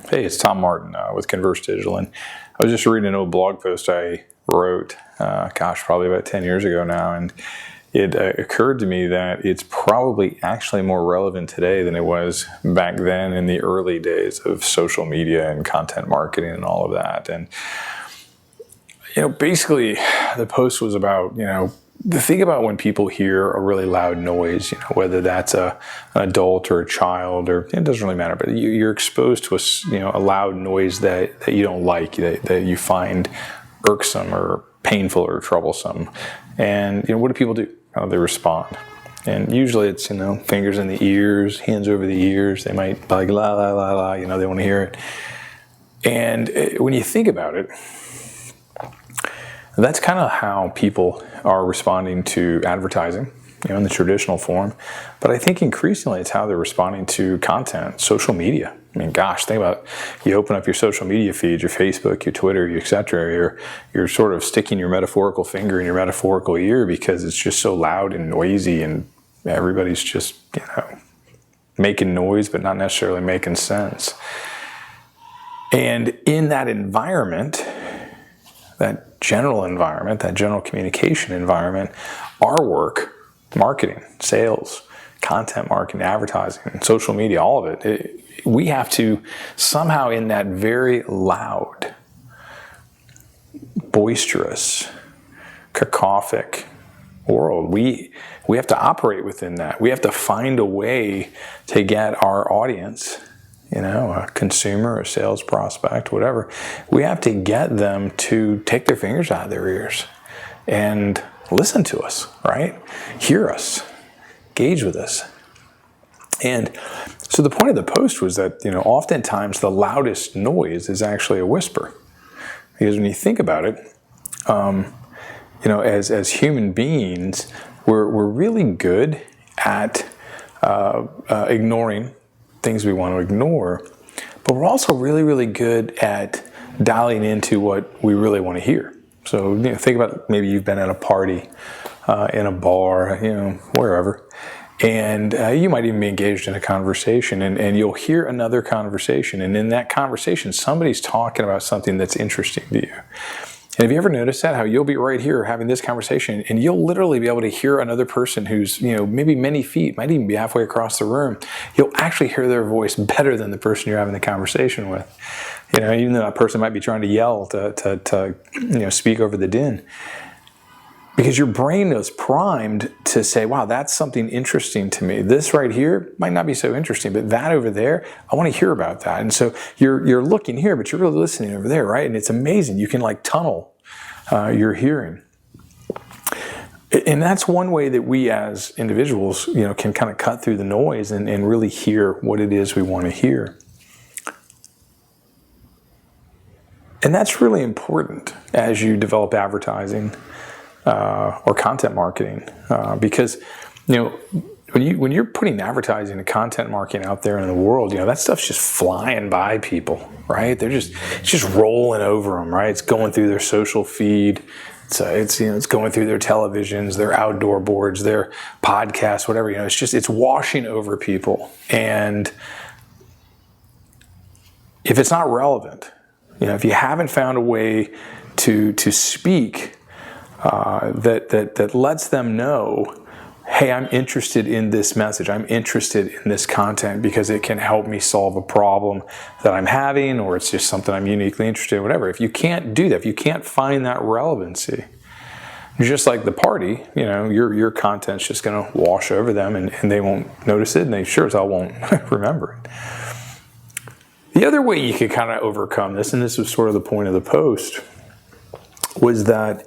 Hey, it's Tom Martin with Converse Digital, and I was just reading an old blog post I wrote, probably about 10 years ago now, and it occurred to me that it's probably actually more relevant today than it was back then in the early days of social media and content marketing and all of that. And, basically the post was about, think about when people hear a really loud noise, whether that's an adult or a child, or it doesn't really matter, but you're exposed to a loud noise that you don't like, that you find irksome or painful or troublesome. And, what do people do? How do they respond? And usually it's, fingers in the ears, hands over the ears. They might be like, la, la, la, la, they want to hear it. And when you think about it, that's kind of how people are responding to advertising, in the traditional form. But I think increasingly it's how they're responding to content, social media. I mean, gosh, think about it. You open up your social media feed, your Facebook, your Twitter, et cetera. You're sort of sticking your metaphorical finger in your metaphorical ear because it's just so loud and noisy, and everybody's just, making noise but not necessarily making sense. And in that environment, that general environment, that general communication environment, our work, marketing, sales, content marketing, advertising, social media, all of it, we have to somehow, in that very loud, boisterous, cacophonic world, we have to operate within that. We have to find a way to get our audience, a consumer, a sales prospect, whatever, we have to get them to take their fingers out of their ears and listen to us, right? Hear us, engage with us. And so the point of the post was that, oftentimes the loudest noise is actually a whisper. Because when you think about it, as human beings, we're really good at ignoring things we want to ignore, but we're also really, really good at dialing into what we really want to hear. So, think about maybe you've been at a party, in a bar, wherever, and you might even be engaged in a conversation, and you'll hear another conversation, and in that conversation, somebody's talking about something that's interesting to you. And have you ever noticed that? How you'll be right here having this conversation, and you'll literally be able to hear another person who's, maybe many feet, might even be halfway across the room. You'll actually hear their voice better than the person you're having the conversation with. Even though that person might be trying to yell to speak over the din. Because your brain is primed to say, wow, that's something interesting to me. This right here might not be so interesting, but that over there, I want to hear about that. And so you're looking here, but you're really listening over there, right? And it's amazing. You can tunnel your hearing. And that's one way that we as individuals, can kind of cut through the noise and really hear what it is we want to hear. And that's really important as you develop advertising or content marketing, because when you're putting advertising and content marketing out there in the world, that stuff's just flying by people, right? It's just rolling over them, right? It's going through their social feed, it's going through their televisions, their outdoor boards, their podcasts, whatever. It's washing over people, and if it's not relevant, if you haven't found a way to speak that lets them know, hey, I'm interested in this message. I'm interested in this content because it can help me solve a problem that I'm having, or it's just something I'm uniquely interested in, whatever. If you can't do that, if you can't find that relevancy, just like the party, your content's just going to wash over them, and they won't notice it, and they sure as hell won't remember it. The other way you could kind of overcome this, and this was sort of the point of the post, was that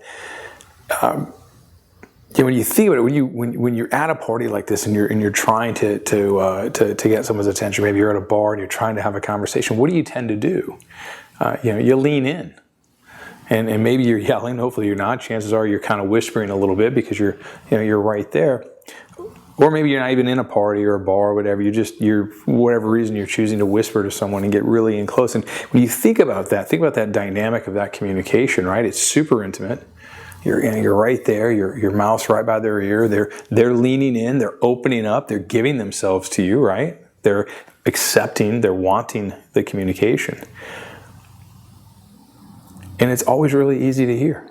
when you think about it, when you're at a party like this and you're trying to get someone's attention, maybe you're at a bar and you're trying to have a conversation, what do you tend to do? You lean in, and maybe you're yelling. Hopefully you're not. Chances are you're kind of whispering a little bit because you're right there. Or maybe you're not even in a party or a bar or whatever. You're whatever reason you're choosing to whisper to someone and get really in close. And when you think about that dynamic of that communication, right? It's super intimate. You're right there. Your mouth's right by their ear. They're leaning in. They're opening up. They're giving themselves to you, right? They're accepting, they're wanting the communication. And it's always really easy to hear.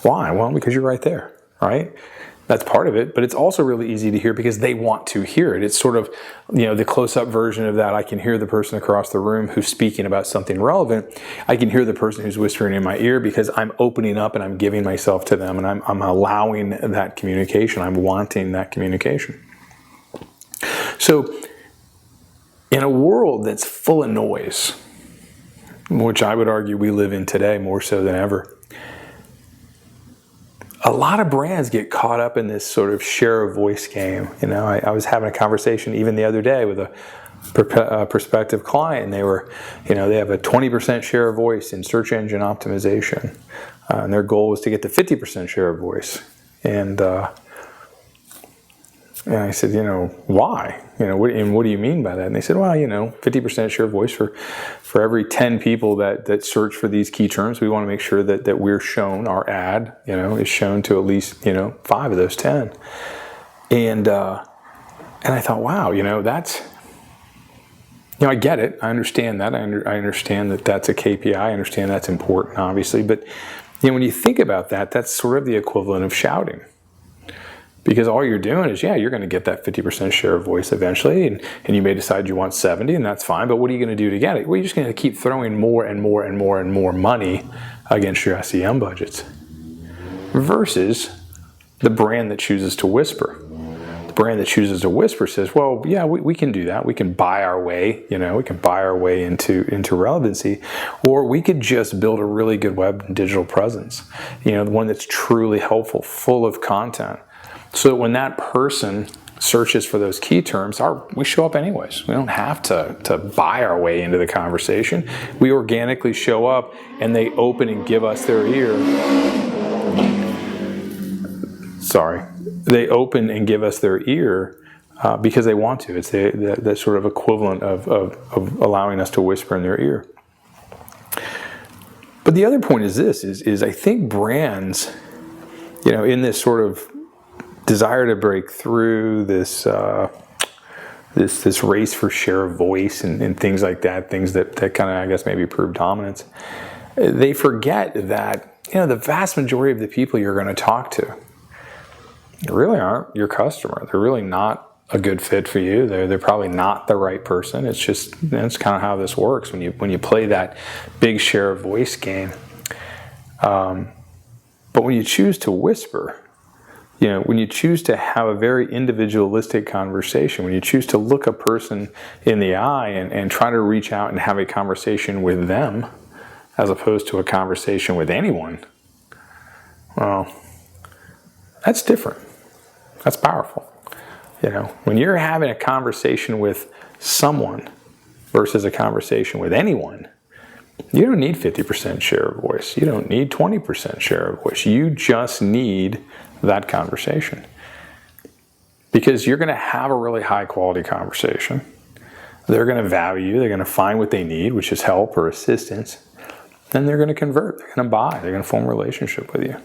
Why? Well, because you're right there, right? That's part of it, but it's also really easy to hear because they want to hear it. It's sort of, the close-up version of that. I can hear the person across the room who's speaking about something relevant. I can hear the person who's whispering in my ear because I'm opening up and I'm giving myself to them, and I'm allowing that communication. I'm wanting that communication. So in a world that's full of noise, which I would argue we live in today more so than ever, a lot of brands get caught up in this sort of share of voice game. I was having a conversation even the other day with a prospective client, and they were, they have a 20% share of voice in search engine optimization, and their goal was to get to 50% share of voice. And I said, why? What do you mean by that? And they said, well, 50% share of voice for every 10 people that search for these key terms, we want to make sure that we're shown, our ad, is shown to at least, 5 of those 10. And I thought, wow, that's, I get it. I understand that. I understand that that's a KPI. I understand that's important, obviously. But, when you think about that, that's sort of the equivalent of shouting. Because all you're doing is, you're going to get that 50% share of voice eventually, and you may decide you want 70, and that's fine, but what are you going to do to get it? Well, you're just going to keep throwing more and more and more and more money against your SEM budgets. Versus the brand that chooses to whisper. The brand that chooses to whisper says, well, we can do that. We can buy our way, we can buy our way into relevancy, or we could just build a really good web and digital presence, the one that's truly helpful, full of content. So that when that person searches for those key terms, we show up anyways. We don't have to buy our way into the conversation. We organically show up, and they open and give us their ear. They open and give us their ear because they want to. It's the sort of equivalent of allowing us to whisper in their ear. But the other point is this: is I think brands, in this sort of desire to break through this race for share of voice and things like that, things that kind of, I guess, maybe prove dominance, they forget that the vast majority of the people you're going to talk to really aren't your customer. They're really not a good fit for you. They're probably not the right person. It's just, that's kind of how this works when you play that big share of voice game. But when you choose to whisper, when you choose to have a very individualistic conversation, when you choose to look a person in the eye and try to reach out and have a conversation with them, as opposed to a conversation with anyone, well, that's different. That's powerful. When you're having a conversation with someone versus a conversation with anyone, you don't need 50% share of voice. You don't need 20% share of voice. You just need that conversation. Because you're going to have a really high quality conversation. They're going to value you. They're going to find what they need, which is help or assistance. Then they're going to convert. They're going to buy. They're going to form a relationship with you.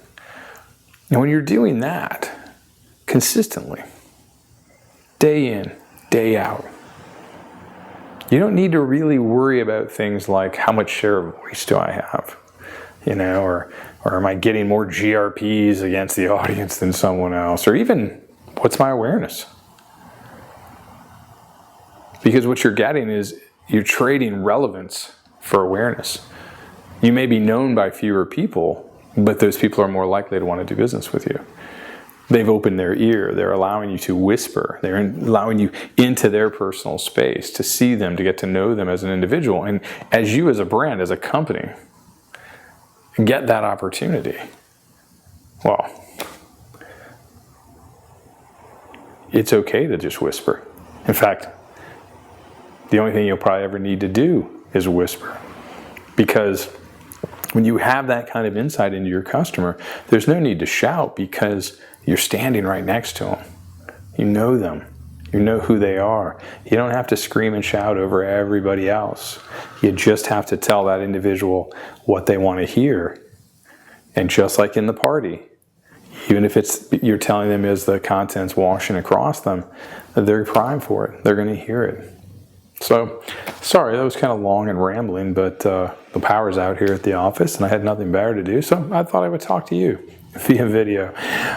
And when you're doing that consistently, day in, day out, you don't need to really worry about things like how much share of voice do I have, or am I getting more GRPs against the audience than someone else, or even what's my awareness? Because what you're getting is you're trading relevance for awareness. You may be known by fewer people, but those people are more likely to want to do business with you. They've opened their ear. They're allowing you to whisper. They're allowing you into their personal space, to see them, to get to know them as an individual. And as you as a brand, as a company, get that opportunity, well, it's okay to just whisper. In fact, the only thing you'll probably ever need to do is whisper. Because when you have that kind of insight into your customer, there's no need to shout because you're standing right next to them. You know them. You know who they are. You don't have to scream and shout over everybody else. You just have to tell that individual what they want to hear. And just like in the party, even if you're telling them as the content's washing across them, they're primed for it. They're going to hear it. So, sorry, that was kind of long and rambling, but the power's out here at the office and I had nothing better to do, so I thought I would talk to you via video.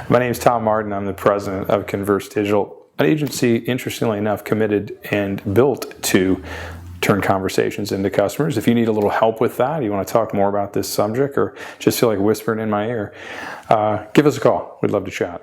My name is Tom Martin. I'm the president of Converse Digital, an agency, interestingly enough, committed and built to turn conversations into customers. If you need a little help with that, you want to talk more about this subject, or just feel like whispering in my ear, give us a call. We'd love to chat.